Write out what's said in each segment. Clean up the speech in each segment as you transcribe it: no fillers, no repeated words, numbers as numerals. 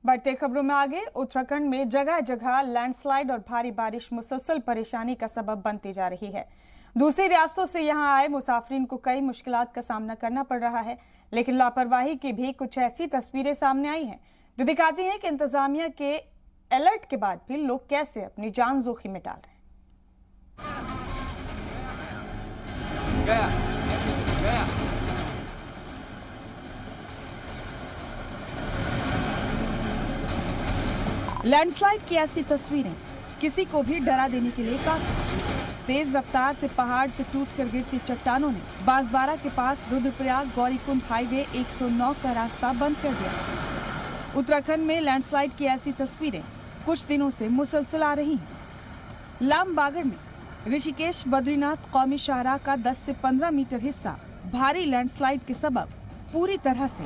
बढ़ते खबरों में आगे, उत्तराखंड में जगह जगह लैंडस्लाइड और भारी बारिश मुसलसल परेशानी का सबब बनती जा रही है। दूसरी रियासतों से यहां आए मुसाफिरीन को कई मुश्किलात का सामना करना पड़ रहा है, लेकिन लापरवाही की भी कुछ ऐसी तस्वीरें सामने आई हैं जो दिखाती हैं कि इंतजामिया के अलर्ट के बाद भी लोग कैसे अपनी जान जोखिम में डाल रहे हैं। लैंडस्लाइड की ऐसी तस्वीरें किसी को भी डरा देने के लिए काफी। तेज रफ्तार से पहाड़ से टूटकर गिरती चट्टानों ने बांसबारा के पास रुद्रप्रयाग गौरीकुंड हाईवे 109 का रास्ता बंद कर दिया। उत्तराखंड में लैंडस्लाइड की ऐसी तस्वीरें कुछ दिनों से मुसलसल आ रही हैं। लामबागड़ में ऋषिकेश बद्रीनाथ कौमी शाहराह का 10 से 15 मीटर हिस्सा भारी लैंडस्लाइड के सबब पूरी तरह से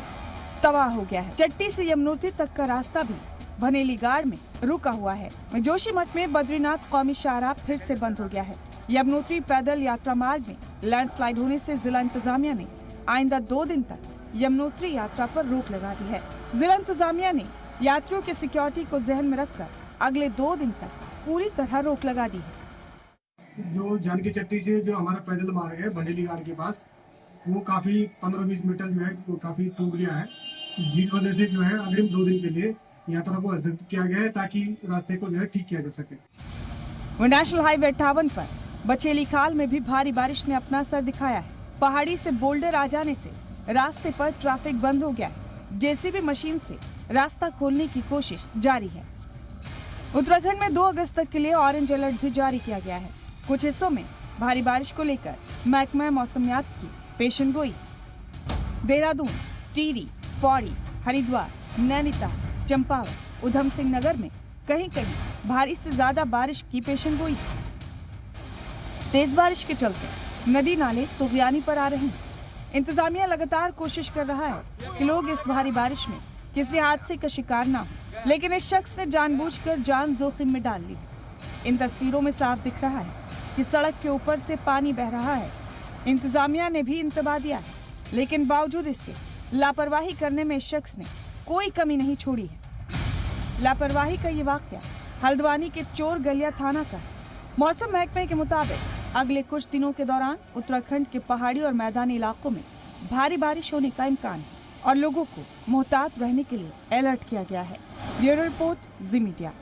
तबाह हो गया है। चट्टी से यमुनोत्री तक का रास्ता भी बनेली गाड़ में रुका हुआ है। जोशीमठ में बद्रीनाथ कौमी शाहराह फिर से बंद हो गया है। यमुनोत्री पैदल यात्रा मार्ग में लैंडस्लाइड होने से जिला इंतजामिया ने आइंदा 2 दिन तक यमुनोत्री यात्रा पर रोक लगा दी है। जिला इंतजामिया ने यात्रियों की सिक्योरिटी को ध्यान में रखकर अगले 2 दिन तक पूरी तरह रोक लगा दी है। जो जानकी चट्टी से जो हमारा पैदल मार्ग है बनेली गाड़ के पास, वो काफी 15-20 मीटर जो है वो काफी टूट गया है, जिस वजह से जो है अग्रिम 2 दिन के लिए यात्रा को स्थगित किया गया है ताकि रास्ते को जो है ठीक किया जा सके। नेशनल हाईवे 58 पर बचेली खाल में भी भारी बारिश ने अपना असर दिखाया है। पहाड़ी से बोल्डर आ जाने से रास्ते पर ट्रैफिक बंद हो गया है। जेसीबी मशीन से रास्ता खोलने की कोशिश जारी है। उत्तराखंड में 2 अगस्त तक के लिए ऑरेंज अलर्ट भी जारी किया गया है। कुछ हिस्सों में भारी बारिश को लेकर महकमा मौसमियात की पेशन गोई। देहरादून, टिहरी, पौड़ी, हरिद्वार, नैनीताल, चंपावत, उधम सिंह नगर में कहीं कहीं भारी से ज्यादा बारिश की पेशन गोई। तेज बारिश के चलते नदी नाले तुगयानी पर आ रहे हैं। इंतजामिया लगातार कोशिश कर रहा है कि लोग इस भारी बारिश में किसी हादसे का शिकार ना हो, लेकिन इस शख्स ने जानबूझकर जान जोखिम में डाल ली। इन तस्वीरों में साफ दिख रहा है कि सड़क के ऊपर से पानी बह रहा है। इंतजामिया ने भी इंतबाह दिया है, लेकिन बावजूद इसके लापरवाही करने में इस शख्स ने कोई कमी नहीं छोड़ी है। लापरवाही का ये वाकया हल्द्वानी के चोर गलिया थाना का है। मौसम महकमे के मुताबिक अगले कुछ दिनों के दौरान उत्तराखंड के पहाड़ी और मैदानी इलाकों में भारी बारिश होने का इम्कान है और लोगों को मोहतात रहने के लिए अलर्ट किया गया है। ब्यूरो रिपोर्ट, जी मीडिया।